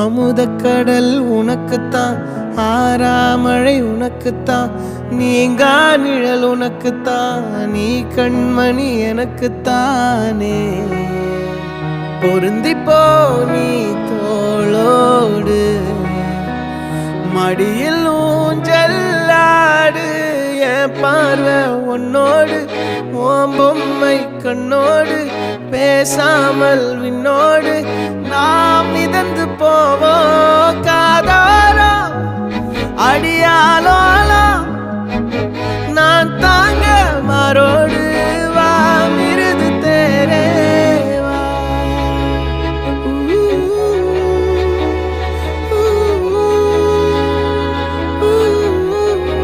அமுதக்கடல் உனக்குத்தான், ஆறாமழை உனக்குத்தான், நீங்கா நிழல் உனக்குத்தான், நீ கண்மணி எனக்குத்தானே. பொருந்திப்போ நீ தோளோடு, மடியில் ஊஞ்சல்லாடு, என் பார்வை உன்னோடு, ஓம் பொம்மை கண்ணோடு, பேசாமல் விண்ணோடு நாம் மிதந்து போவோம் காதாரோ அடியாலோ